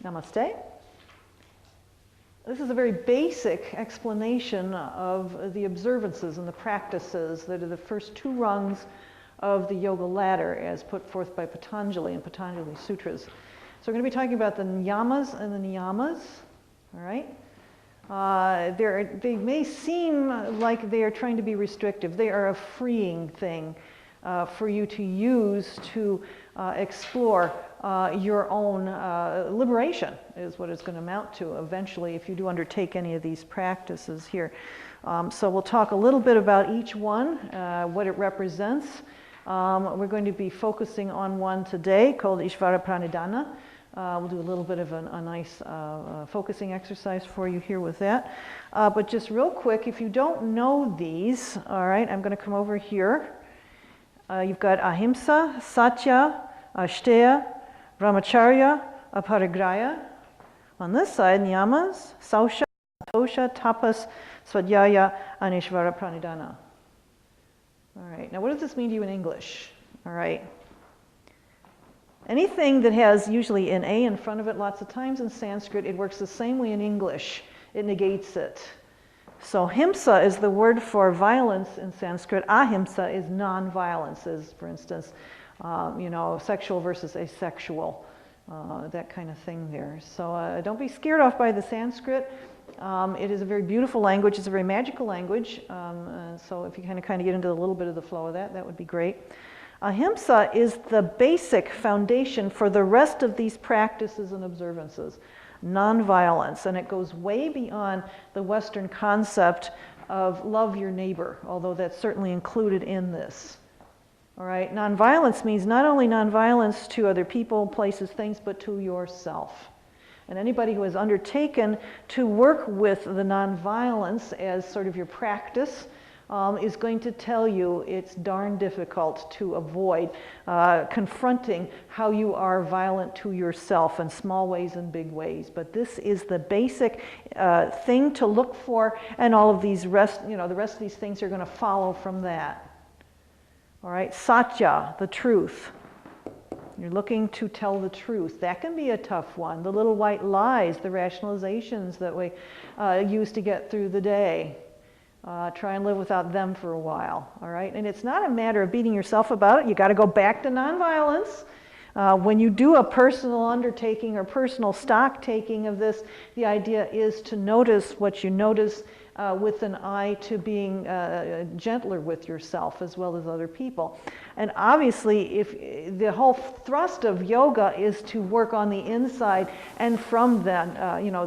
Namaste. This is a very basic explanation of the observances and the practices that are the first two rungs of the yoga ladder as put forth by Patanjali in Patanjali Sutras. So we're going to be talking about the yamas and the niyamas, all right? They may seem like they are trying to be restrictive. They are a freeing thing for you to use to explore your own liberation is what it's going to amount to eventually if you do undertake any of these practices here. So we'll talk a little bit about each one, what it represents. We're going to be focusing on one today called Ishvara Pranidhana. We'll do a little bit of a nice focusing exercise for you here with that. But just real quick, if you don't know these, all right, I'm going to come over here. You've got Ahimsa, Satya, Asteya, Brahmacharya, Aparigraya. On this side, Niyamas, Sausha, Santosha, Tapas, Svadhyaya, and Ishvara Pranidhana. All right, now what does this mean to you in English? All right. Anything that has usually an A in front of it lots of times in Sanskrit, it works the same way in English. It negates it. So himsa is the word for violence in Sanskrit. Ahimsa is non-violence, as for instance, sexual versus asexual, that kind of thing there. So don't be scared off by the Sanskrit. It is a very beautiful language. It's a very magical language. So if you kind of get into a little bit of the flow of that, that would be great. Ahimsa is the basic foundation for the rest of these practices and observances. Nonviolence, and it goes way beyond the Western concept of love your neighbor, although that's certainly included in this. All right, nonviolence means not only nonviolence to other people, places, things, but to yourself. And anybody who has undertaken to work with the nonviolence as sort of your practice is going to tell you it's darn difficult to avoid confronting how you are violent to yourself in small ways and big ways. But this is the basic thing to look for, and all of these the rest of these things are going to follow from that. All right, Satya, the truth. You're looking to tell the truth. That can be a tough one. The little white lies, the rationalizations that we use to get through the day. Try and live without them for a while, all right? And it's not a matter of beating yourself about it. You got to go back to nonviolence. When you do a personal undertaking or personal stock taking of this, the idea is to notice what you notice with an eye to being gentler with yourself as well as other people. And obviously, if the whole thrust of yoga is to work on the inside, and from that,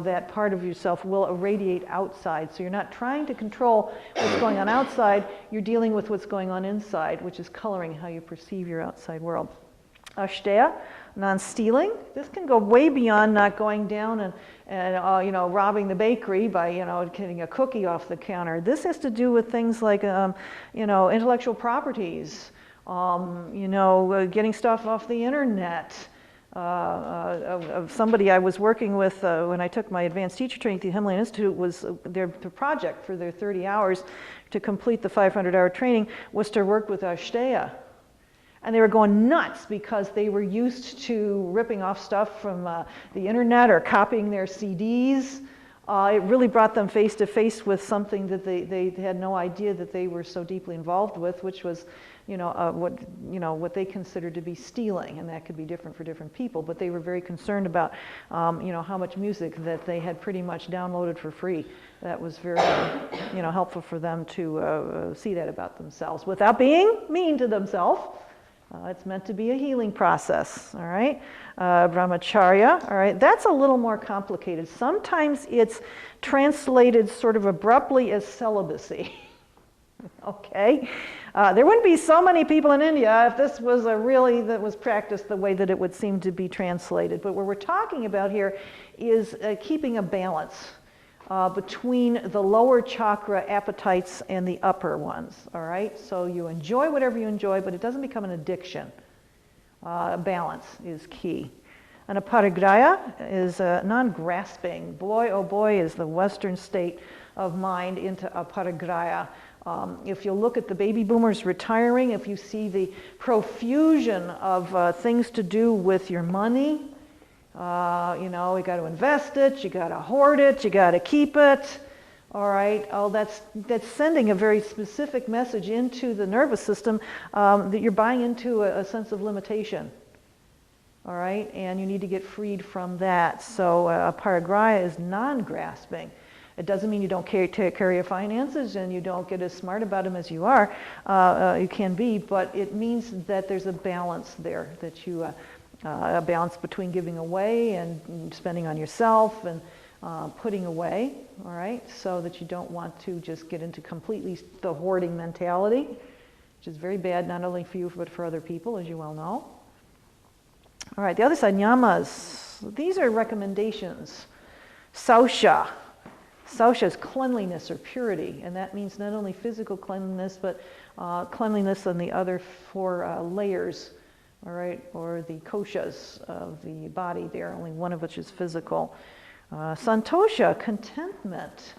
that part of yourself will irradiate outside. So you're not trying to control what's going on outside, you're dealing with what's going on inside, which is coloring how you perceive your outside world. Asteya, non-stealing. This can go way beyond not going down and robbing the bakery by, getting a cookie off the counter. This has to do with things like, intellectual properties, getting stuff off the internet. Of somebody I was working with when I took my advanced teacher training at the Himalayan Institute was the project for their 30 hours to complete the 500-hour training was to work with Asteya. And they were going nuts because they were used to ripping off stuff from the internet or copying their CDs. It really brought them face to face with something that they had no idea that they were so deeply involved with, which was, what they considered to be stealing, and that could be different for different people. But they were very concerned about, how much music that they had pretty much downloaded for free. That was very, helpful for them to see that about themselves without being mean to themselves. It's meant to be a healing process, all right? Brahmacharya, all right? That's a little more complicated. Sometimes it's translated sort of abruptly as celibacy, okay? There wouldn't be so many people in India if this was that was practiced the way that it would seem to be translated. But what we're talking about here is keeping a balance between the lower chakra appetites and the upper ones, all right? So you enjoy whatever you enjoy, but it doesn't become an addiction. Balance is key. And aparigraya is non-grasping. Boy, oh boy, is the Western state of mind into aparigraya. If you look at the baby boomers retiring, if you see the profusion of things to do with your money, You know, you got to invest it, you got to hoard it, you got to keep it. All right, oh, that's sending a very specific message into the nervous system that you're buying into a sense of limitation. All right, and you need to get freed from that. So aparigraya is non-grasping. It doesn't mean you don't take care of your finances and you don't get as smart about them as you are. You can be, but it means that there's a balance there, that you a balance between giving away and spending on yourself and putting away. All right, so that you don't want to just get into completely the hoarding mentality, which is very bad not only for you but for other people, as you well know. All right, the other side, niyamas. These are recommendations. Sausha. Sausha is cleanliness or purity, and that means not only physical cleanliness, but cleanliness on the other four layers, all right, or the koshas of the body there, only one of which is physical. Santosha, contentment.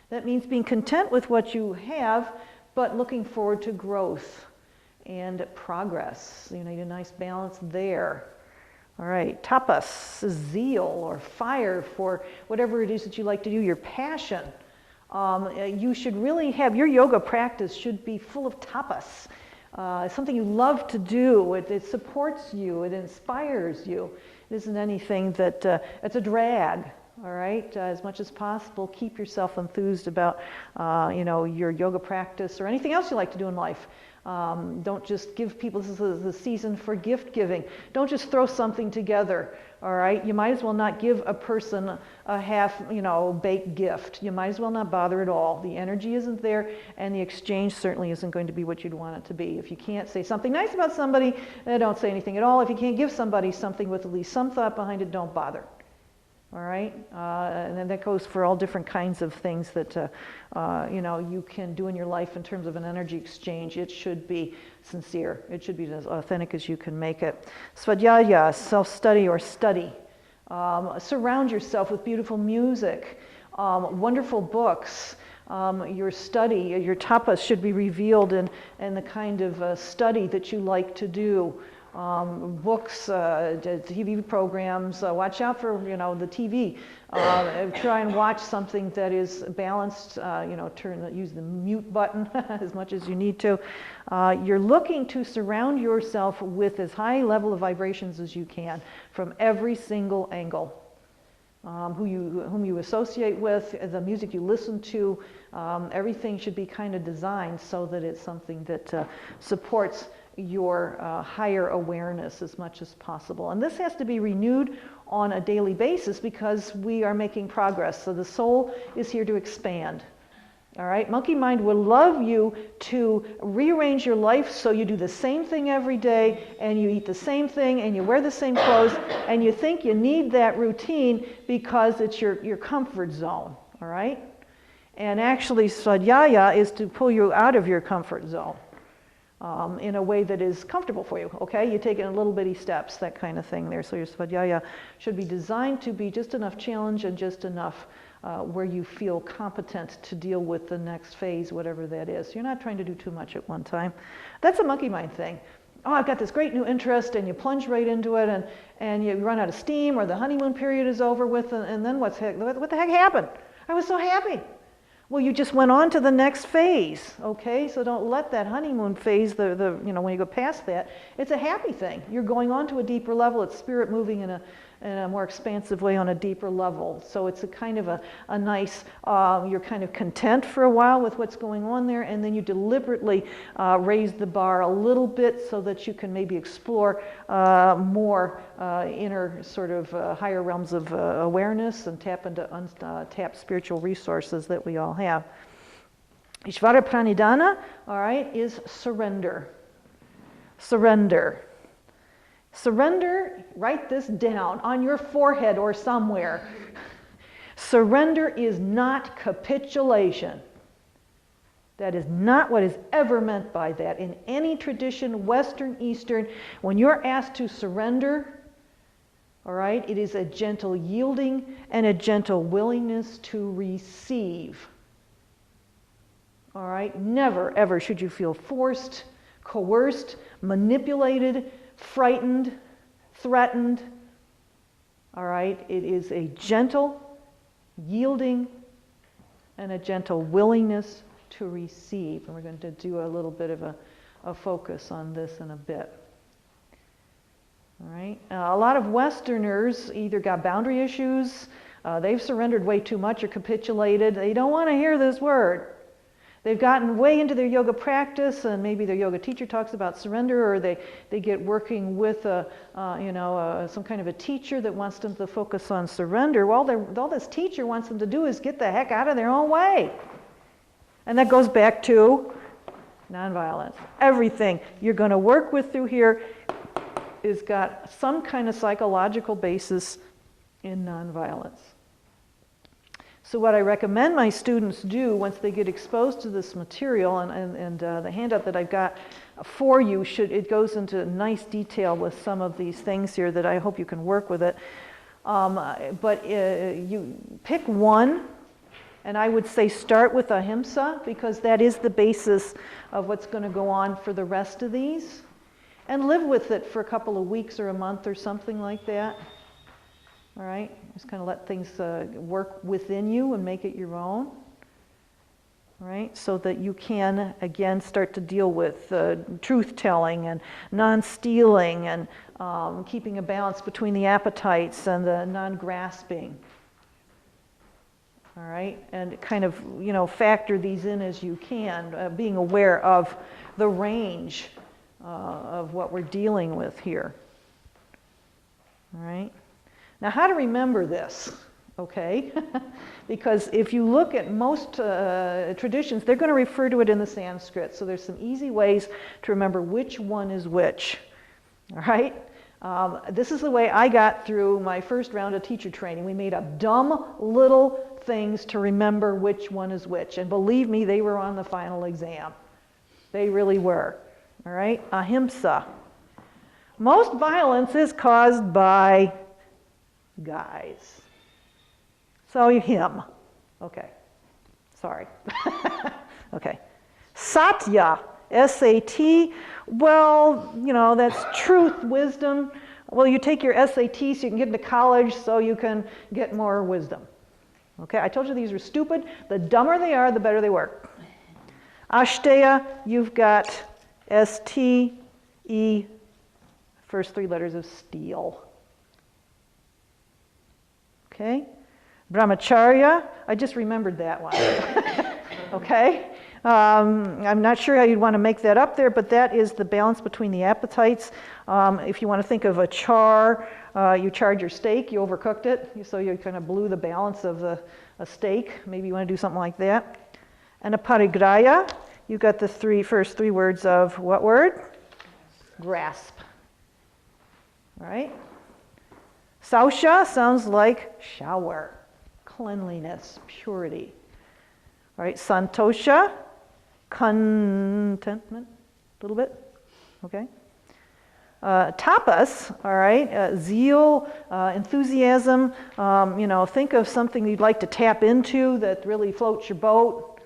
That means being content with what you have, but looking forward to growth and progress. You know, you need a nice balance there. All right, tapas is zeal or fire for whatever it is that you like to do, your passion. You should really have, your yoga practice should be full of tapas. Something you love to do, it supports you, it inspires you. It isn't anything that, it's a drag. All right, as much as possible, keep yourself enthused about, you know, your yoga practice or anything else you like to do in life. Don't just give people, this is the season for gift giving. Don't just throw something together, all right? You might as well not give a person a half, you know, baked gift. You might as well not bother at all. The energy isn't there, and the exchange certainly isn't going to be what you'd want it to be. If you can't say something nice about somebody, don't say anything at all. If you can't give somebody something with at least some thought behind it, don't bother. All right, and then that goes for all different kinds of things that you know, you can do in your life in terms of an energy exchange. It should be sincere. It should be as authentic as you can make it. Svadhyaya, self-study or study. Surround yourself with beautiful music, wonderful books. Your study, your tapas should be revealed in the kind of study that you like to do. Books, TV programs, watch out for, you know, the TV. Try and watch something that is balanced, you know, use the mute button as much as you need to. You're looking to surround yourself with as high level of vibrations as you can from every single angle. Whom you associate with, the music you listen to, everything should be kind of designed so that it's something that supports your higher awareness as much as possible. And this has to be renewed on a daily basis because we are making progress. So the soul is here to expand. All right, monkey mind will love you to rearrange your life so you do the same thing every day and you eat the same thing and you wear the same clothes and you think you need that routine because it's your comfort zone. All right, and actually svadhyaya is to pull you out of your comfort zone. In a way that is comfortable for you, okay? You take it in little bitty steps, that kind of thing there. So your svadhyaya should be designed to be just enough challenge and just enough where you feel competent to deal with the next phase, whatever that is. You're not trying to do too much at one time. That's a monkey mind thing. Oh, I've got this great new interest, and you plunge right into it, and you run out of steam, or the honeymoon period is over with, and then what the heck happened? I was so happy. Well, you just went on to the next phase, okay? So don't let that honeymoon phase, you know, when you go past that, it's a happy thing. You're going on to a deeper level. It's spirit moving in a more expansive way on a deeper level. So it's a kind of a nice, you're kind of content for a while with what's going on there, and then you deliberately raise the bar a little bit so that you can maybe explore more inner sort of higher realms of awareness and tap into untapped spiritual resources that we all have. Ishvara Pranidhana, all right, is surrender. Surrender. Surrender, write this down on your forehead or somewhere. Surrender is not capitulation. That is not what is ever meant by that. In any tradition, Western, Eastern, when you're asked to surrender, all right, it is a gentle yielding and a gentle willingness to receive. All right, never ever should you feel forced, coerced, manipulated, frightened, threatened. All right? It is a gentle yielding and a gentle willingness to receive. And we're going to do a little bit of a focus on this in a bit. All right? A lot of Westerners either got boundary issues, they've surrendered way too much or capitulated. They don't want to hear this word. They've gotten way into their yoga practice, and maybe their yoga teacher talks about surrender, or they get working with some kind of a teacher that wants them to focus on surrender. Well, all this teacher wants them to do is get the heck out of their own way. And that goes back to nonviolence. Everything you're going to work with through here is got some kind of psychological basis in nonviolence. So what I recommend my students do once they get exposed to this material, and the handout that I've got for you, it goes into nice detail with some of these things here that I hope you can work with it. But you pick one, and I would say start with ahimsa, because that is the basis of what's going to go on for the rest of these. And live with it for a couple of weeks or a month or something like that. All right? Just kind of let things work within you and make it your own. All right? So that you can, again, start to deal with truth-telling and non-stealing and keeping a balance between the appetites and the non-grasping. All right? And kind of, factor these in as you can, being aware of the range of what we're dealing with here. All right? Now, how to remember this, okay? Because if you look at most traditions, they're going to refer to it in the Sanskrit. So there's some easy ways to remember which one is which, all right? This is the way I got through my first round of teacher training. We made up dumb little things to remember which one is which. And believe me, they were on the final exam. They really were, all right? Ahimsa. Most violence is caused by guys. So him. Okay. Sorry. Okay. Satya. S-A-T. Well, that's truth, wisdom. Well, you take your SAT so you can get into college so you can get more wisdom. Okay, I told you these were stupid. The dumber they are, the better they work. Ashteya, you've got S-T-E, first three letters of steel. Okay? Brahmacharya, I just remembered that one. Okay? I'm not sure how you'd want to make that up there, but that is the balance between the appetites. If you want to think of a char, you charred your steak, you overcooked it, so you kind of blew the balance of a steak. Maybe you want to do something like that. And a parigraya, you've got the first three words of what word? Grasp. All right? Sausha sounds like shower, cleanliness, purity. All right, santosha, contentment, a little bit, okay? Tapas, all right, zeal, enthusiasm, think of something you'd like to tap into that really floats your boat,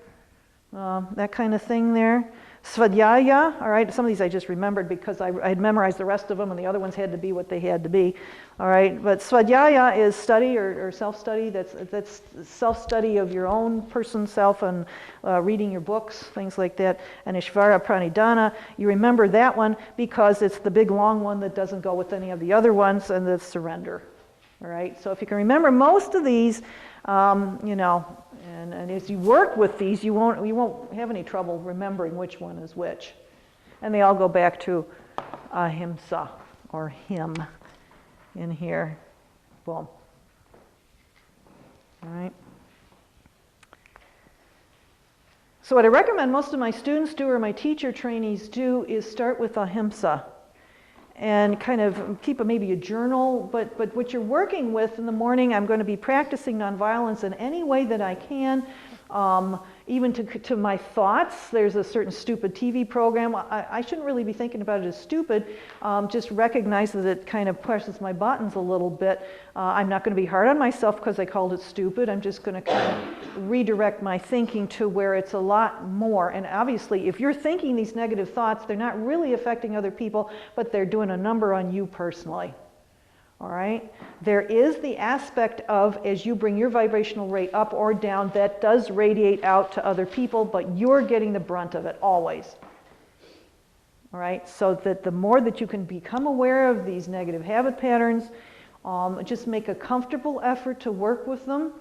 that kind of thing there. Svadhyaya, all right, some of these I just remembered because I had memorized the rest of them and the other ones had to be what they had to be. All right, but svadhyaya is study or self-study. That's self-study of your own person self and reading your books, things like that. And Ishvara Pranidhana, you remember that one because it's the big long one that doesn't go with any of the other ones, and that's surrender. All right, so if you can remember most of these, and as you work with these, you won't have any trouble remembering which one is which. And they all go back to ahimsa, or him, in here. Boom. All right. So what I recommend most of my students do, or my teacher trainees do, is start with ahimsa. And kind of keep maybe a journal, but what you're working with in the morning, I'm going to be practicing nonviolence in any way that I can, even to my thoughts. There's a certain stupid TV program. I shouldn't really be thinking about it as stupid, just recognize that it kind of pushes my buttons a little bit. I'm not going to be hard on myself because I called it stupid. I'm just going to kind of redirect my thinking to where it's a lot more. And obviously, if you're thinking these negative thoughts, they're not really affecting other people, but they're doing a number on you personally. All right? There is the aspect of, as you bring your vibrational rate up or down, that does radiate out to other people, but you're getting the brunt of it always. All right? So that the more that you can become aware of these negative habit patterns, just make a comfortable effort to work with them.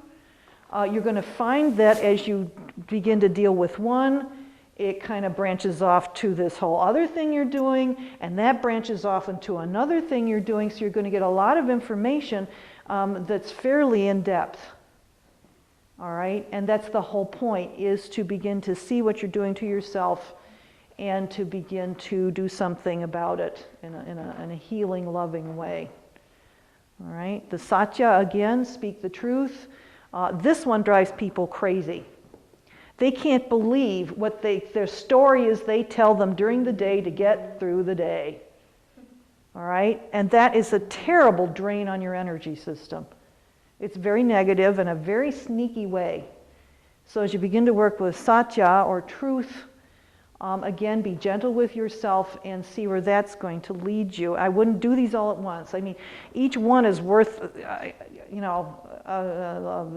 You're going to find that as you begin to deal with one, it kind of branches off to this whole other thing you're doing, and that branches off into another thing you're doing, so you're going to get a lot of information that's fairly in-depth. All right? And that's the whole point, is to begin to see what you're doing to yourself and to begin to do something about it in a healing, loving way. All right? The Satya, again, speak the truth. This one drives people crazy. They can't believe what their story is they tell them during the day to get through the day. All right? And that is a terrible drain on your energy system. It's very negative in a very sneaky way. So as you begin to work with Satya or truth, again, be gentle with yourself and see where that's going to lead you. I wouldn't do these all at once. I mean, each one is worth, a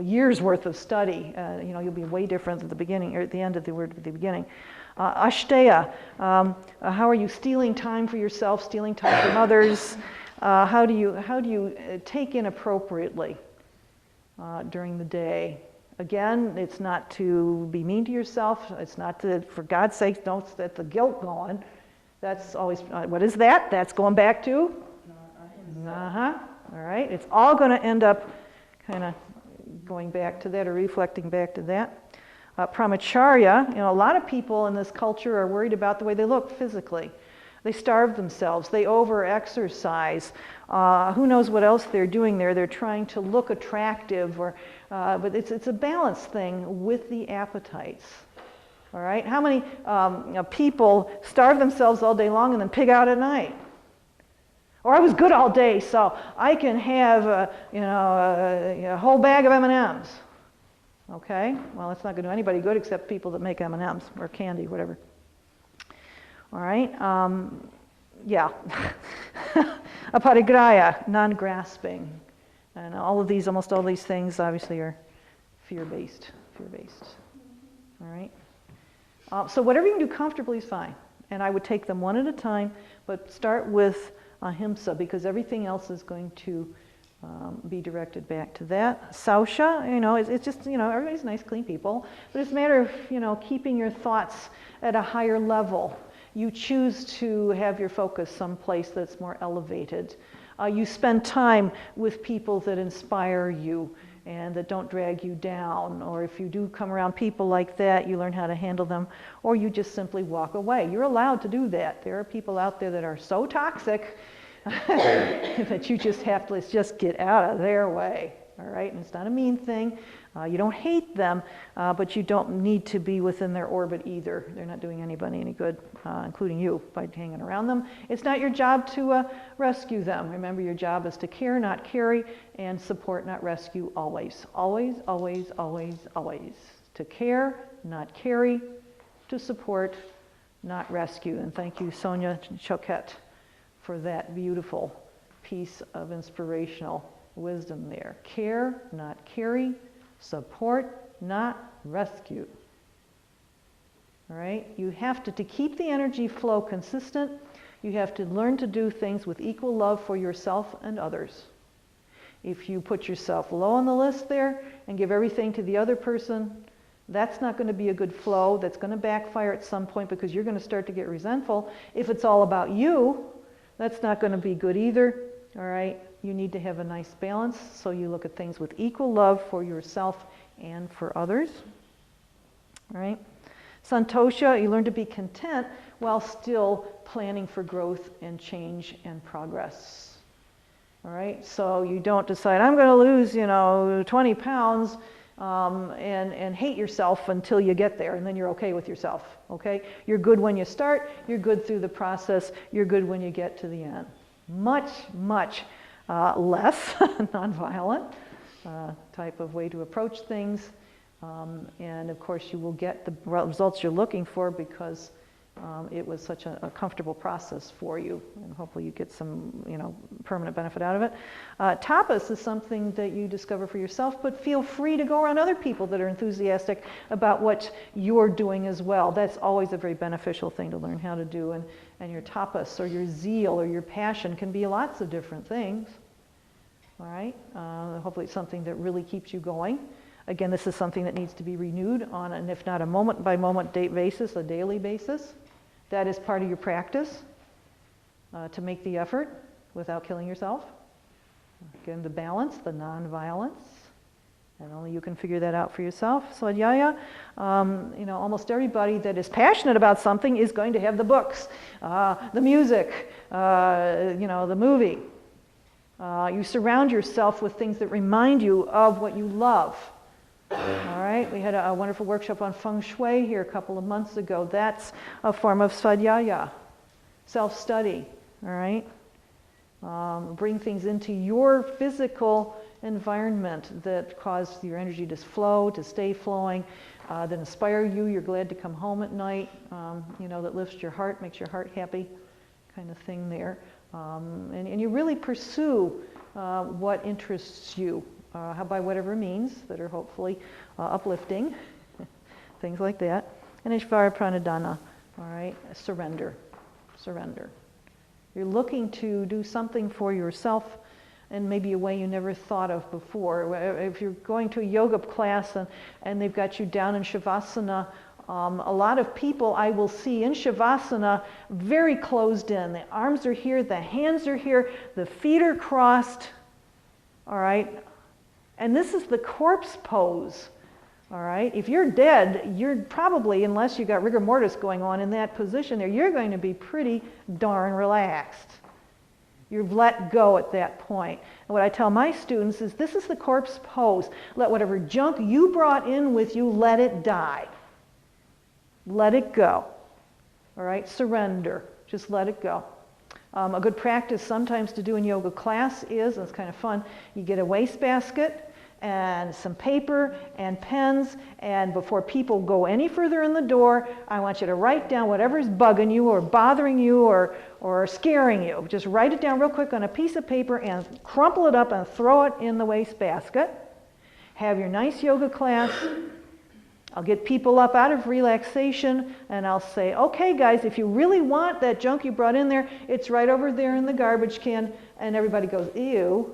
year's worth of study. You'll be way different at the beginning or at the end of the word at the beginning. Ashteya, how are you stealing time for yourself, stealing time from others? How do you take in appropriately during the day? Again, it's not to be mean to yourself. It's not to, for God's sake, don't let the guilt going. That's always, what is that? That's going back to? All right. It's all going to end up kind of going back to that or reflecting back to that. Brahmacharya, a lot of people in this culture are worried about the way they look physically. They starve themselves. They over-exercise. Who knows what else they're doing there? They're trying to look attractive, but it's a balance thing with the appetites. All right? How many people starve themselves all day long and then pig out at night? Or I was good all day, so I can have a whole bag of M&Ms. Okay? Well, it's not going to do anybody good except people that make M&Ms or candy, whatever. All right? Aparigraya, non-grasping. And almost all these things obviously are fear-based. All right? So whatever you can do comfortably is fine. And I would take them one at a time, but start with ahimsa, because everything else is going to be directed back to that. Sausha, it's just, everybody's nice, clean people, but it's a matter of, keeping your thoughts at a higher level. You choose to have your focus someplace that's more elevated. You spend time with people that inspire you and that don't drag you down. Or if you do come around people like that, you learn how to handle them. Or you just simply walk away. You're allowed to do that. There are people out there that are so toxic that you just have to just get out of their way. All right? And it's not a mean thing. You don't hate them, but you don't need to be within their orbit either. They're not doing anybody any good, including you, by hanging around them. It's not your job to rescue them. Remember, your job is to care, not carry, and support, not rescue, always. Always, always, always, always. To care, not carry, to support, not rescue. And thank you, Sonia Choquette, for that beautiful piece of inspirational wisdom there. Care, not carry, support, not rescue. All right? You have to keep the energy flow consistent, you have to learn to do things with equal love for yourself and others. If you put yourself low on the list there and give everything to the other person, that's not going to be a good flow. That's going to backfire at some point because you're going to start to get resentful. If it's all about you, that's not going to be good either. All right? You need to have a nice balance, so you look at things with equal love for yourself and for others. All right? Santosha, you learn to be content while still planning for growth and change and progress. All right? So you don't decide, I'm going to lose, 20 pounds and hate yourself until you get there, and then you're okay with yourself. Okay? You're good when you start. You're good through the process. You're good when you get to the end. Much, much less nonviolent type of way to approach things. And of course you will get the results you're looking for because it was such a comfortable process for you, and hopefully you get some, permanent benefit out of it. Tapas is something that you discover for yourself, but feel free to go around other people that are enthusiastic about what you're doing as well. That's always a very beneficial thing to learn how to do, and your tapas or your zeal or your passion can be lots of different things. All right, hopefully it's something that really keeps you going. Again, this is something that needs to be renewed on, and if not a moment-by-moment basis, a daily basis. That is part of your practice, to make the effort without killing yourself. Again, the balance, the non-violence, and only you can figure that out for yourself. Svadhyaya, almost everybody that is passionate about something is going to have the books, the music, the movie. You surround yourself with things that remind you of what you love. All right, we had a wonderful workshop on feng shui here a couple of months ago. That's a form of svadhyaya, self-study. All right, bring things into your physical environment that cause your energy to flow, to stay flowing, that inspire you. You're glad to come home at night. That lifts your heart, makes your heart happy, kind of thing there. And you really pursue what interests you. By whatever means that are hopefully uplifting, things like that. And Ishvara Pranadhana, all right, surrender. You're looking to do something for yourself in maybe a way you never thought of before. If you're going to a yoga class and they've got you down in Shavasana, a lot of people I will see in Shavasana very closed in. The arms are here, the hands are here, the feet are crossed, all right? And this is the corpse pose, all right? If you're dead, you're probably, unless you got rigor mortis going on in that position there, you're going to be pretty darn relaxed. You've let go at that point. And what I tell my students is this is the corpse pose. Let whatever junk you brought in with you, let it die. Let it go, all right? Surrender, just let it go. A good practice sometimes to do in yoga class is, and it's kind of fun, you get a wastebasket, and some paper and pens, and before people go any further in the door, I want you to write down whatever's bugging you or bothering you or scaring you. Just write it down real quick on a piece of paper and crumple it up and throw it in the wastebasket. Have your nice yoga class. I'll get people up out of relaxation and I'll say, okay guys, if you really want that junk you brought in there, it's right over there in the garbage can, and everybody goes, ew.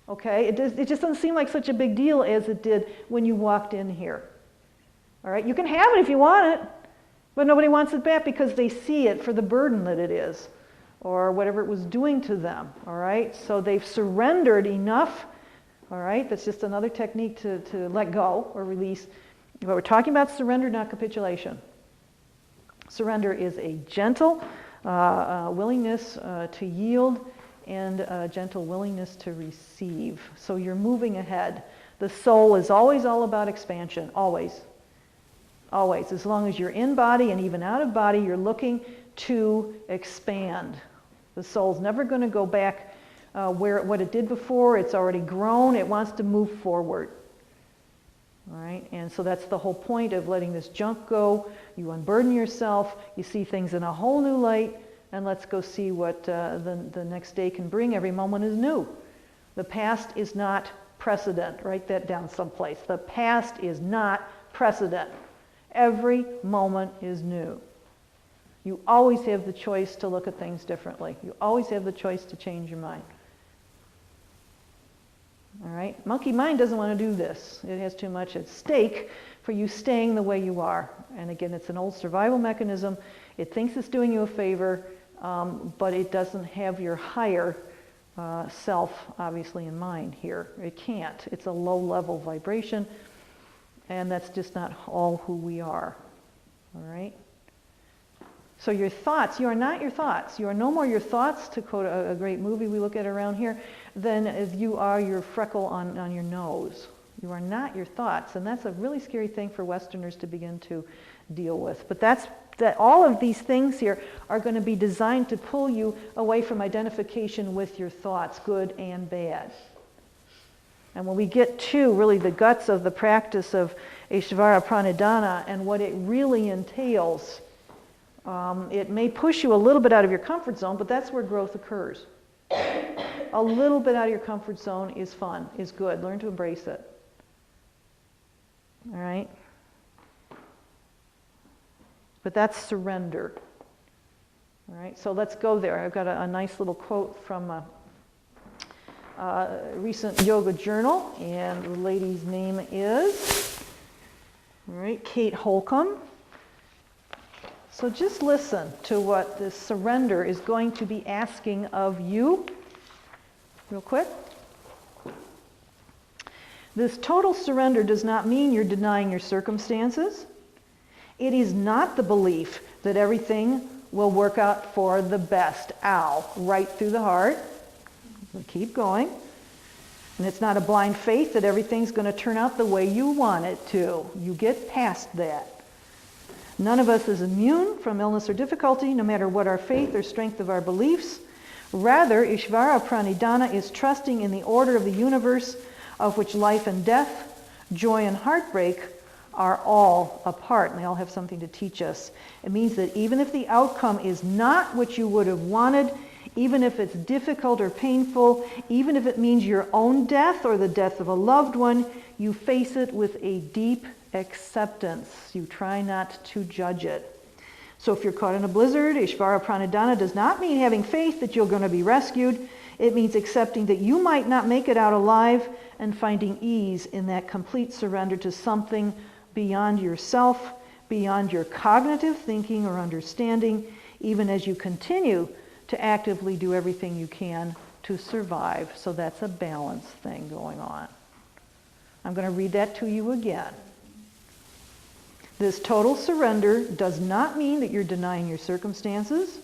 Okay, it just doesn't seem like such a big deal as it did when you walked in here. All right, you can have it if you want it, but nobody wants it back because they see it for the burden that it is or whatever it was doing to them. All right, so they've surrendered enough. All right, that's just another technique to let go or release. But we're talking about surrender, not capitulation. Surrender is a gentle willingness to yield and a gentle willingness to receive. So you're moving ahead. The soul is always all about expansion, always. Always. As long as you're in body and even out of body, you're looking to expand. The soul's never going to go back what it did before. It's already grown. It wants to move forward. All right, and so that's the whole point of letting this junk go. You unburden yourself. You see things in a whole new light. And let's go see what the next day can bring. Every moment is new. The past is not precedent. Write that down someplace. The past is not precedent. Every moment is new. You always have the choice to look at things differently. You always have the choice to change your mind. All right? Monkey mind doesn't want to do this. It has too much at stake for you staying the way you are. And again, it's an old survival mechanism. It thinks it's doing you a favor, but it doesn't have your higher self, obviously, in mind here. It can't. It's a low-level vibration, and that's just not all who we are. All right? So your thoughts, you are not your thoughts. You are no more your thoughts, to quote a great movie we look at around here, than as you are your freckle on your nose. You are not your thoughts, and that's a really scary thing for Westerners to begin to deal with. But that all of these things here are going to be designed to pull you away from identification with your thoughts, good and bad. And when we get to really the guts of the practice of Ishvara Pranidhana and what it really entails, It may push you a little bit out of your comfort zone, but that's where growth occurs. A little bit out of your comfort zone is fun, is good. Learn to embrace it. All right? But that's surrender. All right, so let's go there. I've got a nice little quote from a recent yoga journal, and the lady's name is, all right, Kate Holcomb. So just listen to what this surrender is going to be asking of you, real quick. This total surrender does not mean you're denying your circumstances. It is not the belief that everything will work out for the best. Ow, right through the heart. We'll keep going. And it's not a blind faith that everything's going to turn out the way you want it to. You get past that. None of us is immune from illness or difficulty, no matter what our faith or strength of our beliefs. Rather, Ishvara Pranidhana is trusting in the order of the universe, of which life and death, joy and heartbreak are all a part, and they all have something to teach us. It means that even if the outcome is not what you would have wanted, even if it's difficult or painful, even if it means your own death or the death of a loved one, you face it with a deep acceptance. You try not to judge it. So if you're caught in a blizzard, Ishvara Pranidhana does not mean having faith that you're going to be rescued. It means accepting that you might not make it out alive and finding ease in that complete surrender to something beyond yourself, beyond your cognitive thinking or understanding, even as you continue to actively do everything you can to survive. So that's a balance thing going on. I'm going to read that to you again. This total surrender does not mean that you're denying your circumstances.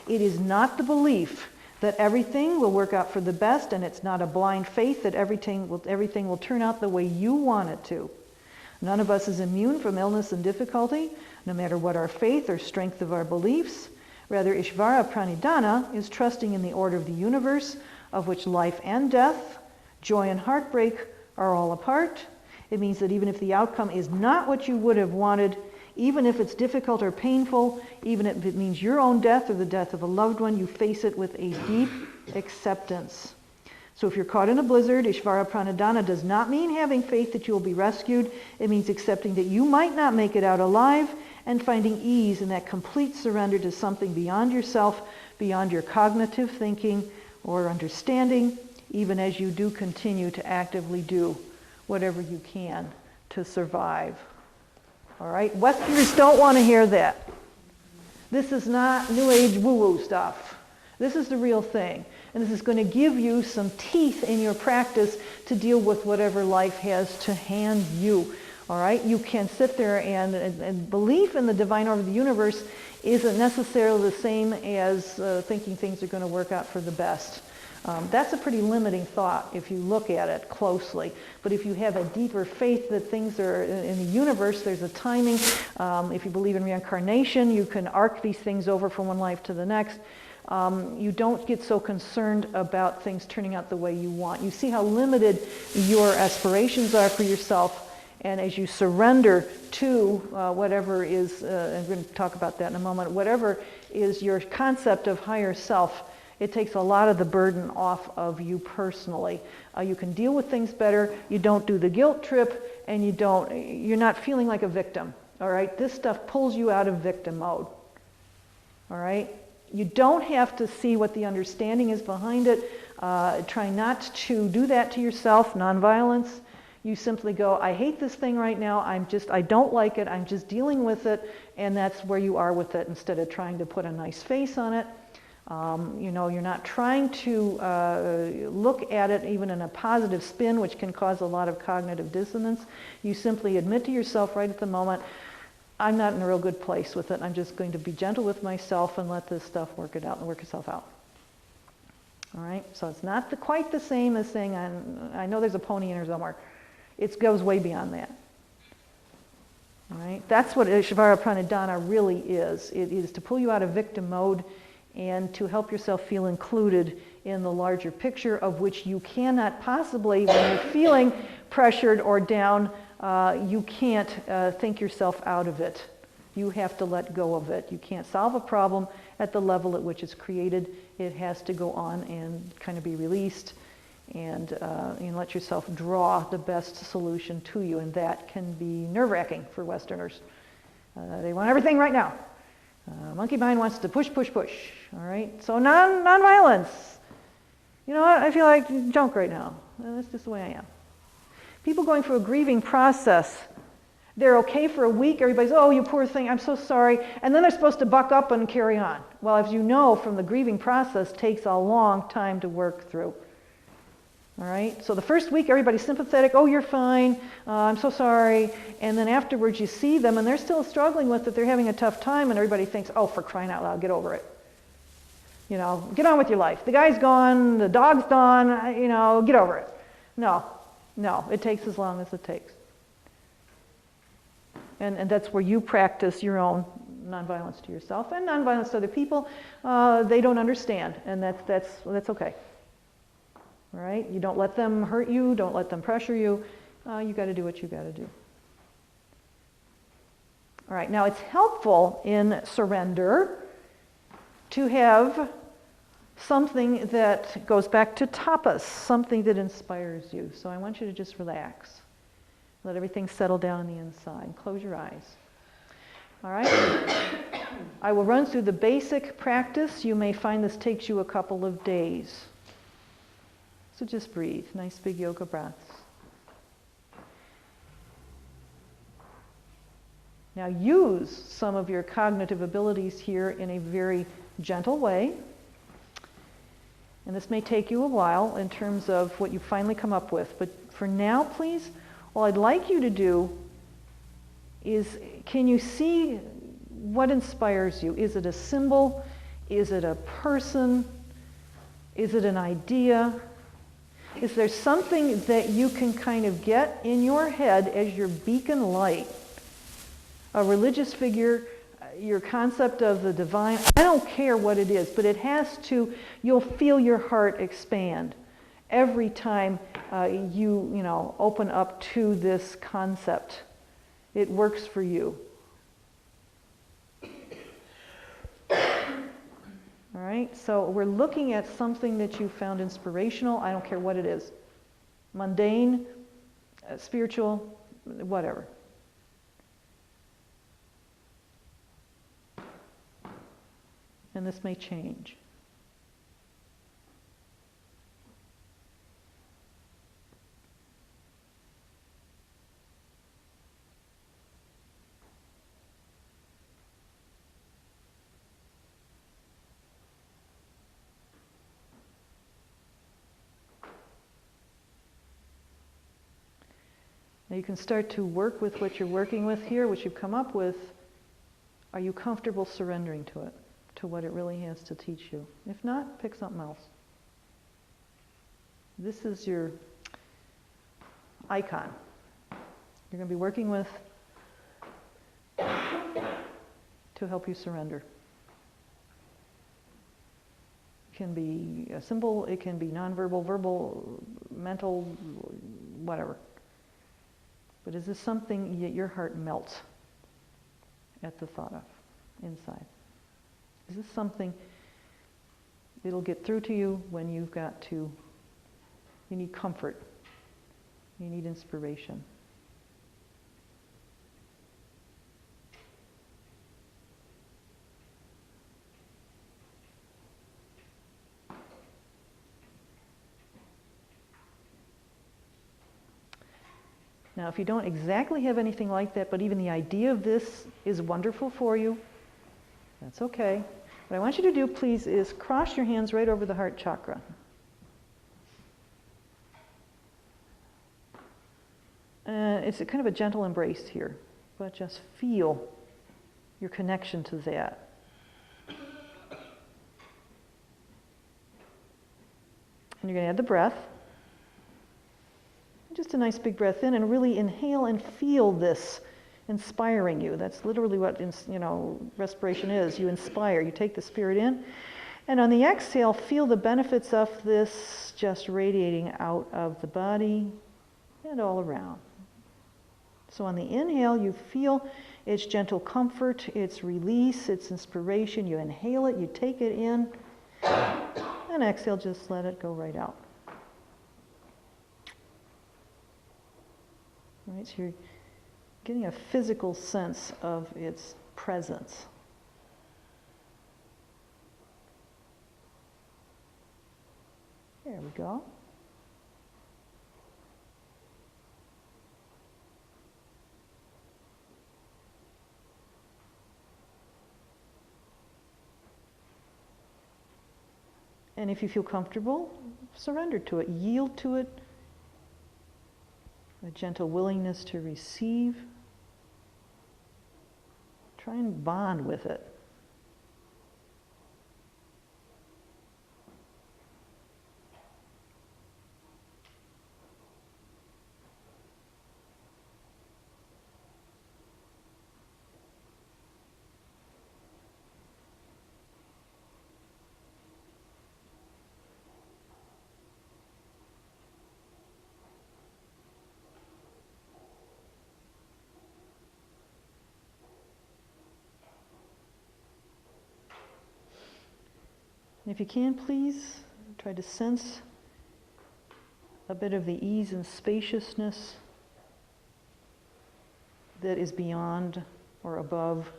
It is not the belief that everything will work out for the best, and it's not a blind faith that everything will turn out the way you want it to. None of us is immune from illness and difficulty, no matter what our faith or strength of our beliefs. Rather, Ishvara Pranidhana is trusting in the order of the universe, of which life and death, joy and heartbreak are all a part. It means that even if the outcome is not what you would have wanted, even if it's difficult or painful, even if it means your own death or the death of a loved one, you face it with a deep acceptance. So if you're caught in a blizzard, Ishvara Pranidhana does not mean having faith that you will be rescued. It means accepting that you might not make it out alive and finding ease in that complete surrender to something beyond yourself, beyond your cognitive thinking or understanding, even as you do continue to actively do whatever you can to survive. All right? Westerners don't want to hear that. This is not New Age woo-woo stuff. This is the real thing. And this is going to give you some teeth in your practice to deal with whatever life has to hand you. All right? You can sit there and belief in the divine order of the universe isn't necessarily the same as thinking things are going to work out for the best. That's a pretty limiting thought if you look at it closely. But if you have a deeper faith that things are in the universe, there's a timing. If you believe in reincarnation, you can arc these things over from one life to the next. You don't get so concerned about things turning out the way you want. You see how limited your aspirations are for yourself. And as you surrender to whatever is, I'm going to talk about that in a moment, whatever is your concept of higher self, it takes a lot of the burden off of you personally. You can deal with things better. You don't do the guilt trip, and you're not feeling like a victim. All right? This stuff pulls you out of victim mode. All right? You don't have to see what the understanding is behind it. Try not to do that to yourself, nonviolence. You simply go, I hate this thing right now. I don't like it. I'm just dealing with it, and that's where you are with it instead of trying to put a nice face on it. You're not trying to look at it even in a positive spin, which can cause a lot of cognitive dissonance. You simply admit to yourself right at the moment, I'm not in a real good place with it. I'm just going to be gentle with myself and let this stuff work itself out. All right? So it's not quite the same as saying, I know there's a pony in here somewhere. It goes way beyond that. All right? That's what Ishvara Pranidhana really is. It is to pull you out of victim mode and to help yourself feel included in the larger picture, of which you cannot possibly, when you're feeling pressured or down, you can't think yourself out of it. You have to let go of it. You can't solve a problem at the level at which it's created. It has to go on and kind of be released, and let yourself draw the best solution to you, and that can be nerve-wracking for Westerners. They want everything right now. Monkey mind wants to push, push, push. All right. So non-violence. You know what? I feel like junk right now. That's just the way I am. People going through a grieving process, they're okay for a week. Everybody's, oh, you poor thing, I'm so sorry. And then they're supposed to buck up and carry on. Well, as you know, from the grieving process takes a long time to work through. All right? So the first week, everybody's sympathetic. Oh, you're fine. I'm so sorry. And then afterwards, you see them, and they're still struggling with it. They're having a tough time, and everybody thinks, oh, for crying out loud, get over it. You know, get on with your life. The guy's gone. The dog's gone. You know, get over it. No, it takes as long as it takes. And that's where you practice your own nonviolence to yourself and nonviolence to other people. They don't understand, and that's okay. All right? You don't let them hurt you. Don't let them pressure you. You got to do what you got to do. All right. Now, it's helpful in surrender to have something that goes back to tapas, something that inspires you. So I want you to just relax. Let everything settle down on the inside. Close your eyes. All right? I will run through the basic practice. You may find this takes you a couple of days. So just breathe. Nice big yoga breaths. Now use some of your cognitive abilities here in a very gentle way. And this may take you a while in terms of what you finally come up with. But for now, please, all I'd like you to do is, can you see what inspires you? Is it a symbol? Is it a person? Is it an idea? Is there something that you can kind of get in your head as your beacon light? A religious figure, your concept of the divine, I don't care what it is, but it has to, you'll feel your heart expand every time you open up to this concept. It works for you. All right, so we're looking at something that you found inspirational. I don't care what it is. Mundane, spiritual, whatever. And this may change. Now you can start to work with what you're working with here, what you've come up with. Are you comfortable surrendering to it, to what it really has to teach you? If not, pick something else. This is your icon. You're going to be working with to help you surrender. It can be a symbol, it can be nonverbal, verbal, mental, whatever. But is this something that your heart melts at the thought of inside? Is this something that'll get through to you when you need comfort, you need inspiration? Now, if you don't exactly have anything like that, but even the idea of this is wonderful for you, that's okay. What I want you to do, please, is cross your hands right over the heart chakra. It's a kind of a gentle embrace here, but just feel your connection to that. And you're going to add the breath. Just a nice big breath in and really inhale and feel this inspiring you. That's literally what respiration is. You inspire, you take the spirit in, and on the exhale, feel the benefits of this just radiating out of the body and all around. So on the inhale, you feel it's gentle comfort, it's release, it's inspiration. You inhale it, you take it in, and exhale, just let it go right out. All right, so you're getting a physical sense of its presence. There we go. And if you feel comfortable, surrender to it, yield to it, a gentle willingness to receive. Try and bond with it. And if you can, please try to sense a bit of the ease and spaciousness that is beyond or above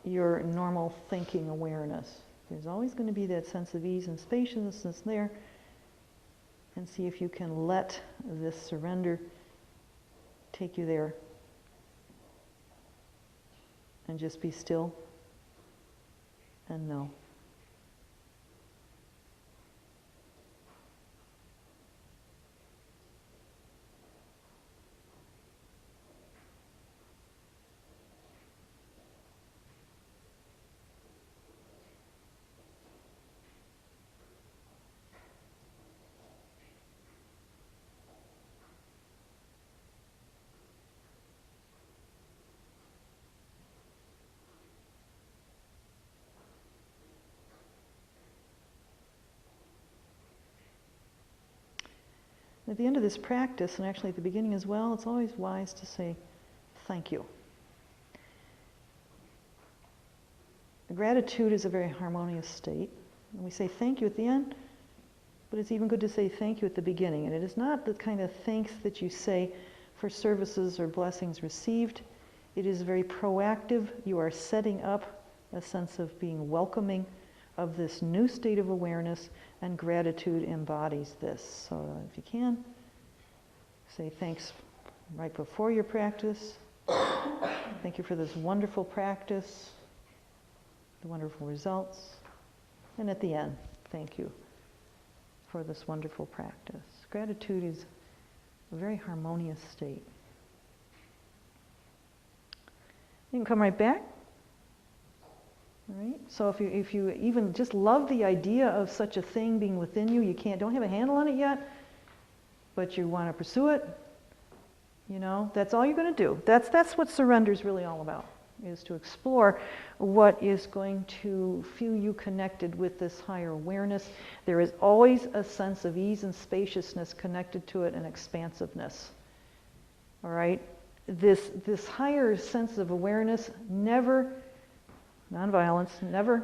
your normal thinking awareness. There's always going to be that sense of ease and spaciousness there. And see if you can let this surrender take you there. And just be still and know. At the end of this practice, and actually at the beginning as well, it's always wise to say thank you. Gratitude is a very harmonious state. And we say thank you at the end, but it's even good to say thank you at the beginning. And it is not the kind of thanks that you say for services or blessings received. It is very proactive. You are setting up a sense of being welcoming of this new state of awareness, and gratitude embodies this. So if you can, say thanks right before your practice. Thank you for this wonderful practice, the wonderful results. And at the end, thank you for this wonderful practice. Gratitude is a very harmonious state. You can come right back. All right? So if you even just love the idea of such a thing being within you, don't have a handle on it yet, but you want to pursue it, that's all you're going to do. That's what surrender is really all about, is to explore what is going to feel you connected with this higher awareness. There is always a sense of ease and spaciousness connected to it, and expansiveness. All right? This higher sense of awareness never, nonviolence, never,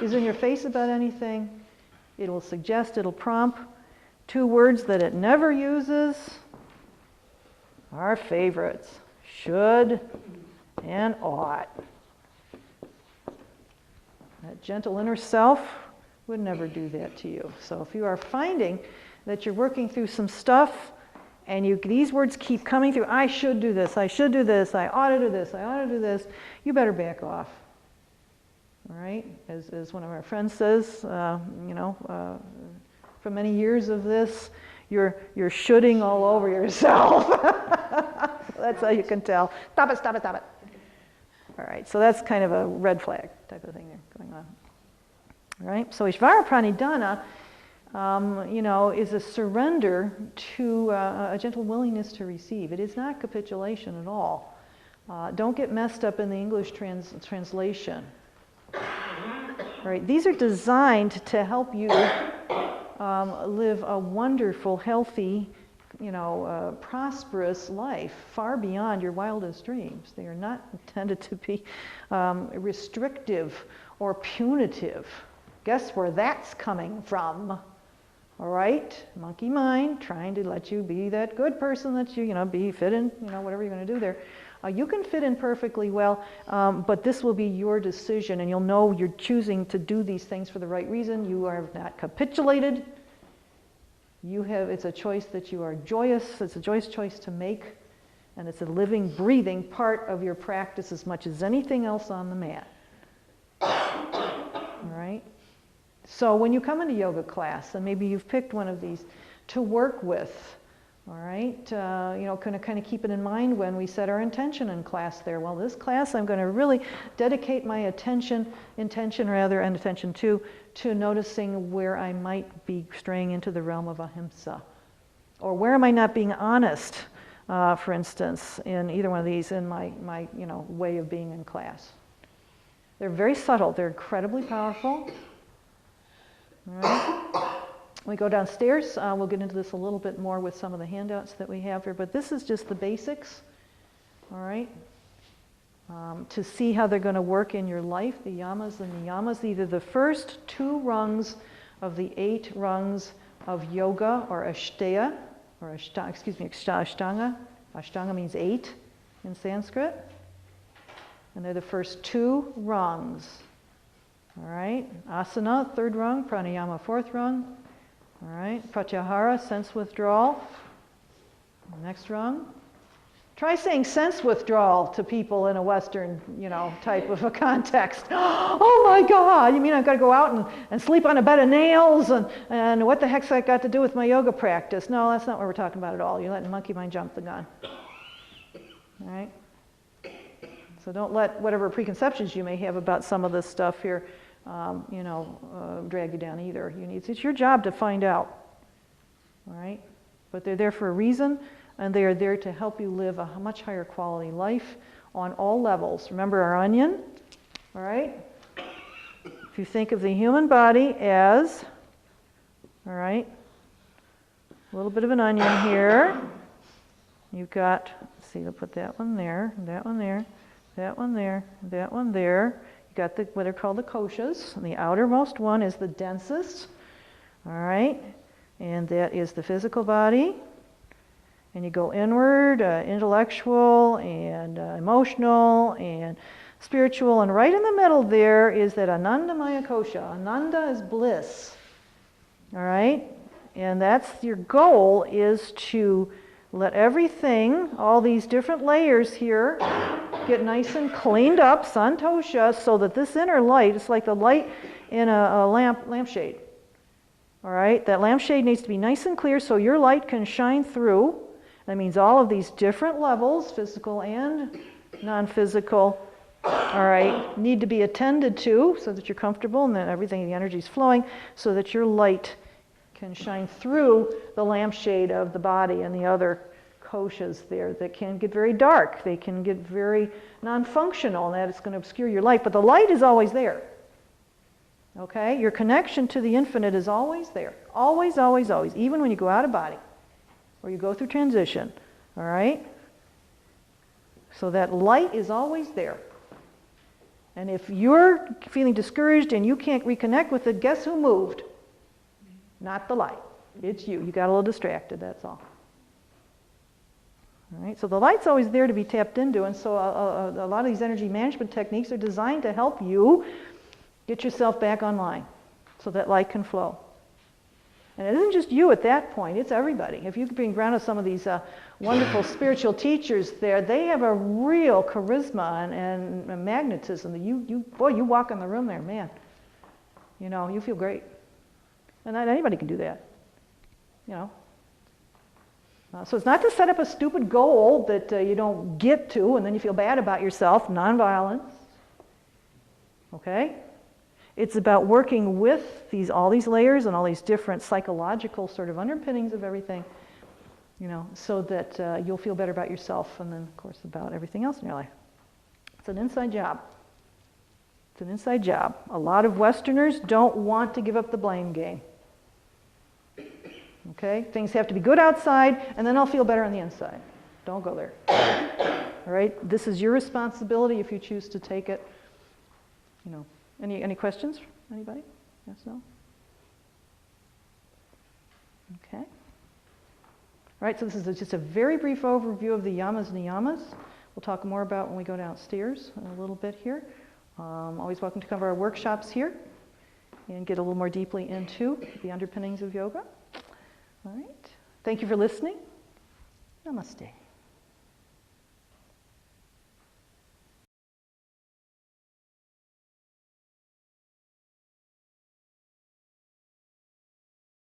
is in your face about anything. It'll suggest, it'll prompt. Two words that it never uses are favorites: should and ought. That gentle inner self would never do that to you. So if you are finding that you're working through some stuff and these words keep coming through, I should do this, I should do this, I ought to do this, I ought to do this, you better back off. All right? As one of our friends says, for many years of this, you're shoulding all over yourself. That's how you can tell. Stop it, stop it, stop it. All right, so that's kind of a red flag type of thing there going on. All right, so Ishvara Pranidhana, is a surrender to a gentle willingness to receive. It is not capitulation at all. Don't get messed up in the English translation. Right? These are designed to help you live a wonderful, healthy, prosperous life far beyond your wildest dreams. They are not intended to be restrictive or punitive. Guess where that's coming from? All right, monkey mind trying to let you be that good person that be fit in, whatever you're going to do there. You can fit in perfectly well, but this will be your decision, and you'll know you're choosing to do these things for the right reason. You are not capitulated. It's a choice that you are joyous. It's a joyous choice to make, and it's a living, breathing part of your practice as much as anything else on the mat. All right? So when you come into yoga class, and maybe you've picked one of these to work with, all right, kind of keep it in mind when we set our intention in class there. Well, this class I'm going to really dedicate my intention to noticing where I might be straying into the realm of ahimsa. Or where am I not being honest, for instance, in either one of these in my way of being in class. They're very subtle. They're incredibly powerful. All right. When we go downstairs, we'll get into this a little bit more with some of the handouts that we have here, but this is just the basics, all right? To see how they're going to work in your life, the yamas and niyamas, either the first 2 rungs of the 8 rungs of yoga, or ashtanga. Ashtanga means 8 in Sanskrit. And they're the first 2 rungs. All right, asana, 3rd rung, pranayama, 4th rung. All right, pratyahara, sense withdrawal, next rung. Try saying sense withdrawal to people in a Western, type of a context. Oh my God, you mean I've got to go out and sleep on a bed of nails and what the heck's that got to do with my yoga practice? No, that's not what we're talking about at all. You're letting monkey mind jump the gun. All right? So don't let whatever preconceptions you may have about some of this stuff here, drag you down either. It's your job to find out, all right? But they're there for a reason, and they are there to help you live a much higher quality life on all levels. Remember our onion, all right? If you think of the human body as, all right, a little bit of an onion here. You've got, let's see, we'll put that one there, that one there. That one there, that one there. You got what are called the koshas, and the outermost one is the densest, all right? And that is the physical body. And you go inward, intellectual and emotional and spiritual, and right in the middle there is that Anandamaya kosha. Ananda is bliss, all right? And that's your goal, is to let everything, all these different layers here, get nice and cleaned up, santosha, so that this inner light, it's like the light in a lampshade. All right, that lampshade needs to be nice and clear so your light can shine through. That means all of these different levels, physical and non-physical, all right, need to be attended to so that you're comfortable and that everything, the energy is flowing, so that your light can shine through the lampshade of the body and the other koshas there that can get very dark. They can get very non-functional, and that it's going to obscure your light. But the light is always there. Okay? Your connection to the infinite is always there. Always, always, always. Even when you go out of body or you go through transition. All right? So that light is always there. And if you're feeling discouraged and you can't reconnect with it, guess who moved? Not the light. It's you. You got a little distracted, that's all. All right, so the light's always there to be tapped into, and so a lot of these energy management techniques are designed to help you get yourself back online so that light can flow. And it isn't just you at that point, it's everybody. If you've been around with some of these wonderful spiritual teachers there, they have a real charisma and magnetism that you walk in the room there, man. You feel great. And not anybody can do that, So it's not to set up a stupid goal that you don't get to and then you feel bad about yourself, nonviolence. Okay? It's about working with all these layers and all these different psychological sort of underpinnings of everything, so that you'll feel better about yourself and then, of course, about everything else in your life. It's an inside job. It's an inside job. A lot of Westerners don't want to give up the blame game. Okay? Things have to be good outside, and then I'll feel better on the inside. Don't go there. All right? This is your responsibility if you choose to take it. You know, any questions? Anybody? Yes, no? Okay. All right, so this is just a very brief overview of the yamas and niyamas. We'll talk more about when we go downstairs in a little bit here. Always welcome to come to our workshops here and get a little more deeply into the underpinnings of yoga. All right. Thank you for listening. Namaste.